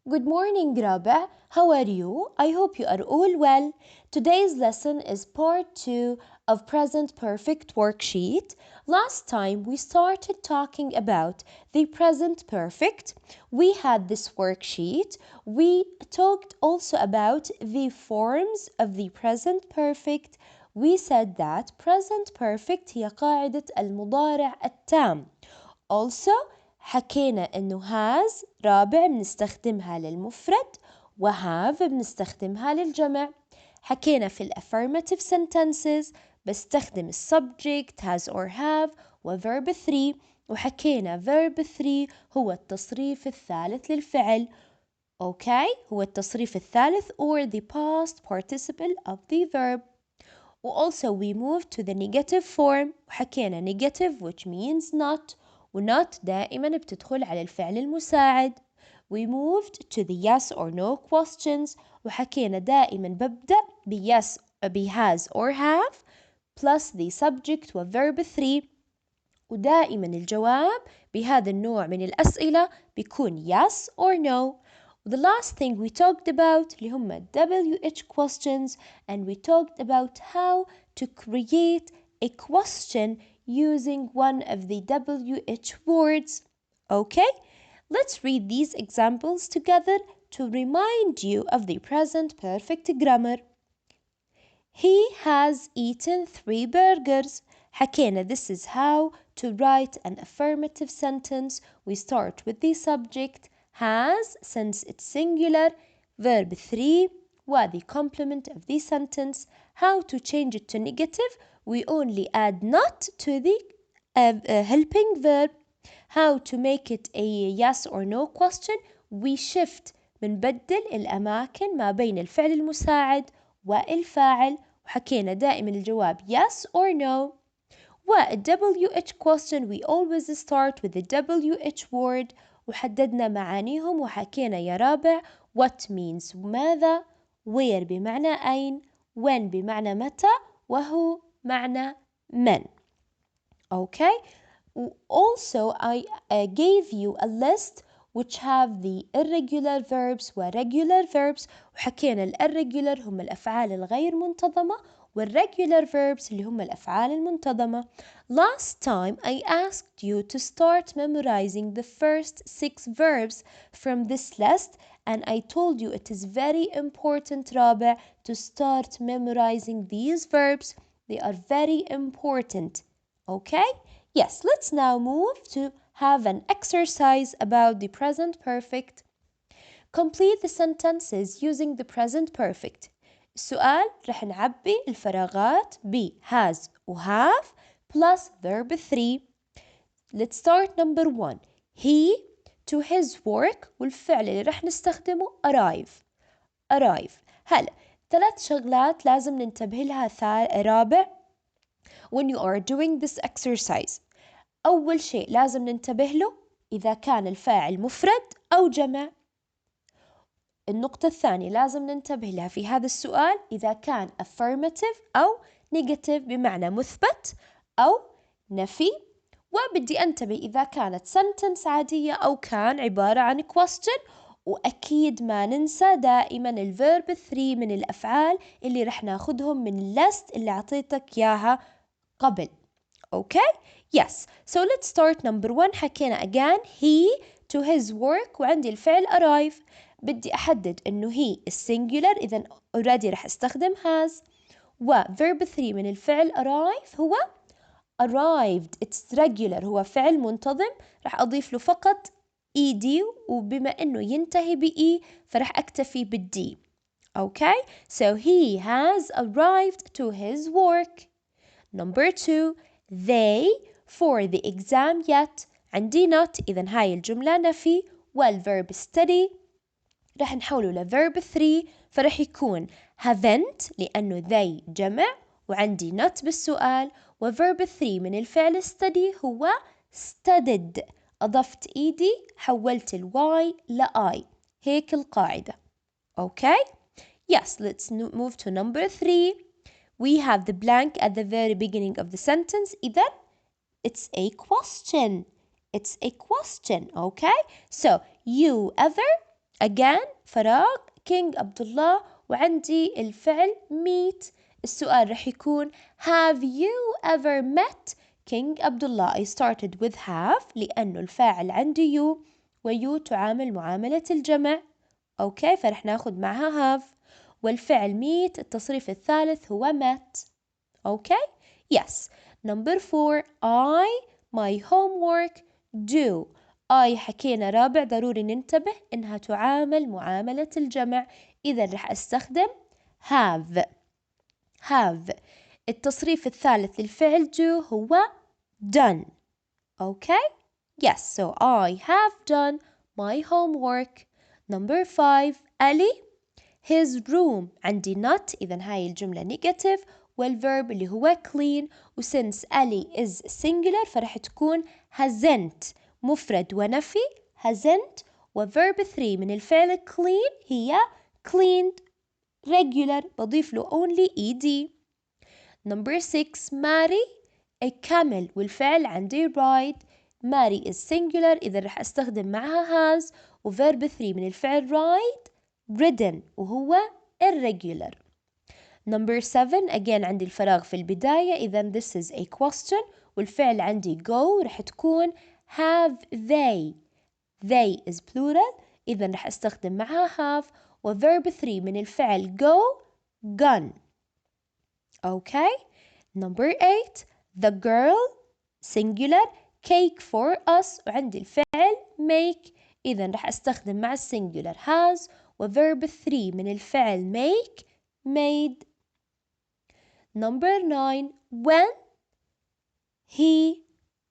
Good morning, Rabia. How are you? I hope you are all well. Today's lesson is part 2 of present perfect worksheet. Last time we started talking about the present perfect. We had this worksheet. We talked also about the forms of the present perfect. We said that present perfect هي قاعدة المضارع التام. Also حكينا إنه has رابع بنستخدمها للمفرد وhave بنستخدمها للجمع. حكينا في affirmative sentences بستخدم subject has or have verb 3 وحكينا verb 3 هو التصريف الثالث للفعل. هو التصريف الثالث or the past participle of the verb. Also we moved to the negative form وحكينا negative which means not not دائما بتدخل على الفعل المساعد. We moved to the yes or no questions وحكينا دائما ببدأ yes has or have plus the subject verb 3 ودائما الجواب بهذا النوع من الأسئلة بيكون yes or no. The last thing we talked about اللي هم WH questions and we talked about how to create a question using one of the WH words. Okay, let's read these examples together to remind you of the present perfect grammar. He has eaten 3 burgers. حكينا this is how to write an affirmative sentence. We start with the subject has since it's singular, verb 3 the complement of the sentence. How to change it to negative? We only add not to the helping verb. How to make it a yes or no question? We shift بنبدل الأماكن ما بين الفعل المساعد والفاعل وحكينا دائما الجواب yes or no. WH question we always start with the WH word وحددنا معانيهم وحكينا يا رابع what means ماذا, where بمعنى أين, when بمعنى متى, وهو معنى من. Okay, also I gave you a list which have the irregular verbs regular verbs وحكينا irregular هم الأفعال الغير منتظمة والregular verbs اللي هم الأفعال المنتظمة. Last time I asked you to start memorizing the first 6 verbs from this list and I told you it is very important رابع to start memorizing these verbs. They are very important. Okay? Yes, let's now move to have an exercise about the present perfect. Complete the sentences using the present perfect. السؤال رح نعبي الفراغات ب has و have plus verb 3. Let's start number 1. He to his work والفعل اللي رح نستخدمه arrive. هلا 3 شغلات لازم ننتبه لها رابع when you are doing this exercise. أول شيء لازم ننتبه له إذا كان الفاعل مفرد أو جمع. النقطة الثانية لازم ننتبه لها في هذا السؤال إذا كان affirmative أو negative بمعنى مثبت أو نفي. وبدي أنتبه إذا كانت sentence عادية أو كان عبارة عن question. وأكيد ما ننسى دائما الverb 3 من الأفعال اللي رح ناخدهم من الليست اللي عطيتك إياها قبل. Okay? Yes. So let's start number 1. حكينا again he to his work وعندي الفعل arrive. بدي أحدد إنه he singular إذا already رح استخدم has. verb 3 من الفعل arrive هو arrived. It's regular هو فعل منتظم رح أضيف له فقط ed وبما إنه ينتهي بe فرح أكتفي بالd. Okay? So he has arrived to his work. Number 2. They for the exam yet. عندي not إذا هاي الجملة نفي والverb study رح نحوله لverb 3 فرح يكون haven't لأنه they جمع وعندي not بالسؤال وverb 3 من الفعل study هو studied. أضفت إيدي حولت الواي لآي. هيك القاعدة. Okay? Yes, let's move to number 3. We have the blank at the very beginning of the sentence. إذا it's a question. It's a question. Okay? So, you ever again فراغ King عبد الله وعندي الفعل meet. السؤال رح يكون have you ever met King عبد الله. I started with have لأنه الفاعل عندي you ويو تعامل معاملة الجمع. أوكي فرح ناخد معها have. والفعل meet التصريف الثالث هو met. أوكي yes. Number 4 my homework do. حكينا رابع ضروري ننتبه إنها تعامل معاملة الجمع. إذا رح أستخدم have. التصريف الثالث للفعل do هو done. Okay? Yes, so I have done my homework. Number 5 Ali his room. عندي not إذا هاي الجملة negative والverb اللي هو clean. وsince Ali is singular فرح تكون hasn't مفرد ونفي hasn't. وverb 3 من الفعل clean هي cleaned regular بضيف له only ed. Number 6 Mary كمل والفعل عندي ride. Mary is singular إذا رح أستخدم معها has. وverb 3 من الفعل ride ridden وهو irregular. Number 7 again عندي الفراغ في البداية إذا this is a question والفعل عندي go رح تكون have they is plural إذا رح أستخدم معها have. وverb 3 من الفعل go gone. Okay. Number 8 the girl singular cake for us وعندي الفعل make إذا رح أستخدم مع السنجولار has. وverb 3 من الفعل make made. Number 9 when he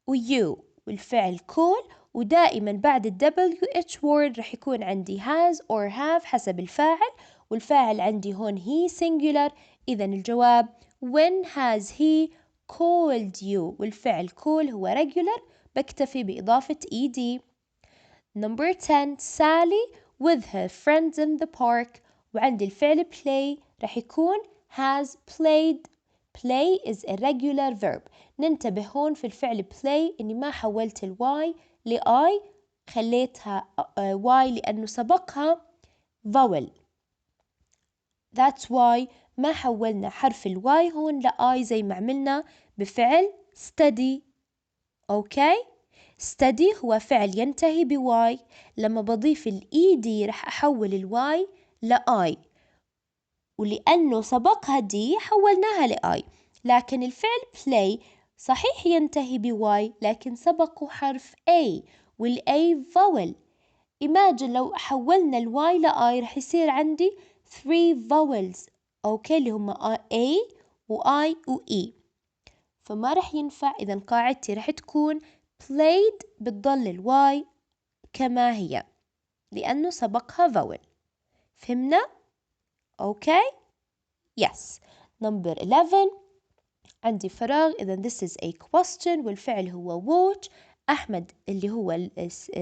ويو والفعل cool ودائما بعد ال WH word رح يكون عندي has or have حسب الفاعل. والفاعل عندي هون he singular إذا الجواب when has he called you والفعل call هو regular بكتفي بإضافة ed. Number 10 Sally with her friends in the park وعندي الفعل play رح يكون has played. play is a regular verb. ننتبه هون في الفعل play إني ما حولت الواي لآي خليتها واي لأنه سبقها vowel. That's why ما حولنا حرف الواي هون لآي زي ما عملنا بفعل study. أوكي study هو فعل ينتهي بواي. لما بضيف الإي رح أحول الواي لآي ولأنه سبقها دي حولناها لآي. لكن الفعل play صحيح ينتهي بواي لكن سبقه حرف A والA vowel. imagine لو حولنا الواي لآي رح يصير عندي 3 vowels. أوكي اللي هم A و I و E فما رح ينفع. إذا قاعدتي رح تكون played بتضل الواي كما هي لأنه سبقها vowel. فهمنا؟ أوكي yes. Number 11 عندي فراغ إذا this is a question والفعل هو watch. أحمد اللي هو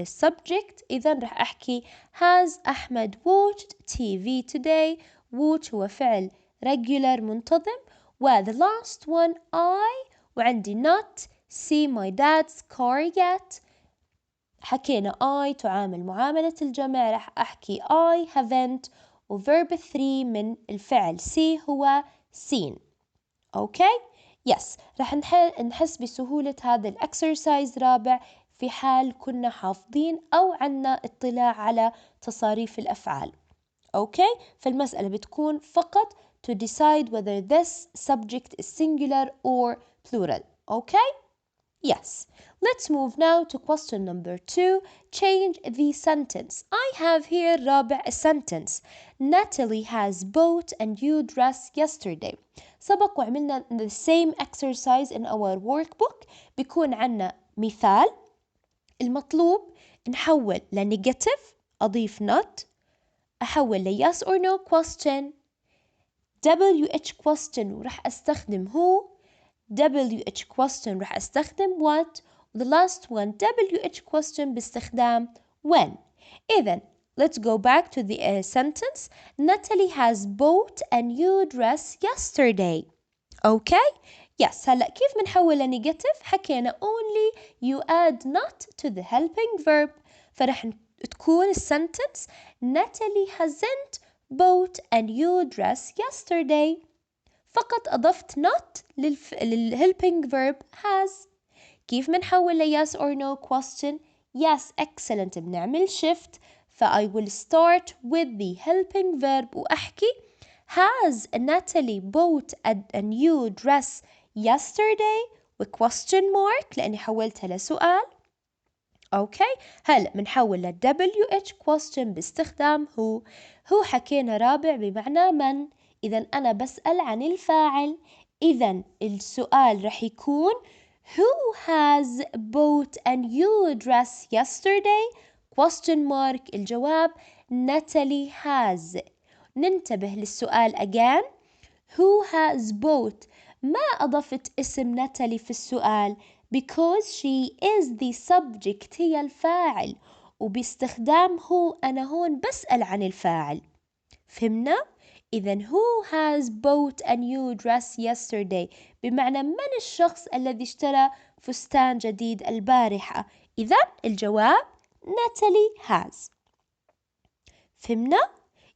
subject إذا رح أحكي has أحمد watched TV today. watch هو فعل regular منتظم. و the last one I وعندي not see my dad's car yet. حكينا I تعامل معاملة الجمع رح أحكي I haven't. وverb 3 من الفعل see هو seen. أوكي yes. رح نحس بسهولة هذا الأكسرسايز رابع في حال كنا حافظين أو عنا اطلاع على تصاريف الأفعال. أوكي فالمسألة بتكون فقط to decide whether this subject is singular or plural. Okay yes. Let's move now to question number 2. Change the sentence. I have here رابع a sentence. Natalie has bought a new dress yesterday. سبق وعملنا the same exercise in our workbook. بيكون عنا مثال. المطلوب نحول لنيجاتيف أضيف not. أحول ل yes or no question. WH question ورح أستخدم who. WH question رح أستخدم what. The last one WH question باستخدام when. إذن let's go back to the sentence. Natalie has bought a new dress yesterday. Okay yes. هلأ كيف بنحول لنيجاتيف؟ حكينا only you add not to the helping verb. فرح تكون السنتنس Natalie hasn't bought a new dress yesterday. فقط أضفت not للhelping verb has. كيف منحول ل yes or no question؟ Yes, excellent. بنعمل shift. I will start with the helping verb وأحكي Has Natalie bought a new dress yesterday? question mark لأني حولتها لسؤال. أوكي هلأ بنحول ل WH question باستخدام هو حكينا رابع بمعنى من. إذا أنا بسأل عن الفاعل. إذا السؤال رح يكون Who has bought a new dress yesterday? question mark. الجواب Natalie has. ننتبه للسؤال again. Who has bought؟ ما أضفت اسم ناتالي في السؤال because she is the subject هي الفاعل وباستخدام هو أنا هون بسأل عن الفاعل. فهمنا؟ إذن who has bought a new dress yesterday بمعنى من الشخص الذي اشترى فستان جديد البارحة. إذن الجواب Natalie has. فهمنا؟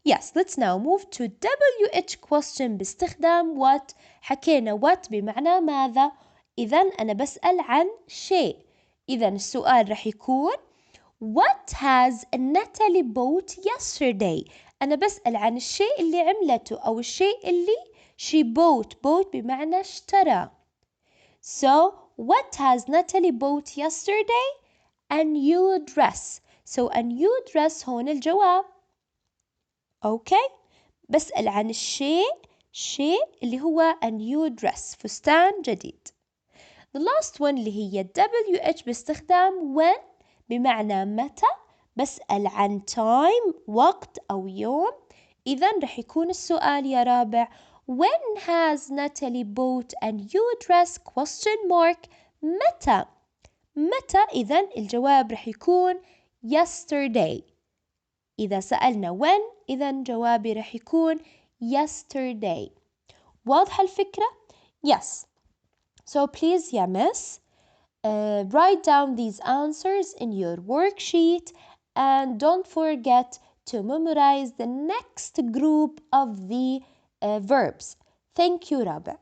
Yes, let's now move to WH question باستخدام what. حكينا what بمعنى ماذا. إذا أنا بسأل عن شيء. إذا السؤال رح يكون What has Natalie bought yesterday؟ أنا بسأل عن الشيء اللي عملته أو الشيء اللي she bought بمعنى اشترى. So what has Natalie bought yesterday? A new dress. So a new dress هون الجواب. أوكي بسأل عن الشيء اللي هو a new dress فستان جديد. The last one اللي هي WH باستخدام when بمعنى متى. بسأل عن time وقت أو يوم. إذا رح يكون السؤال يا رابع When has Natalie bought a new dress question mark. متى إذا الجواب رح يكون yesterday. إذا سألنا when إذا جوابي رح يكون yesterday. واضحة الفكرة؟ Yes. So please يا miss write down these answers in your worksheet and don't forget to memorize the next group of the verbs. Thank you رابع.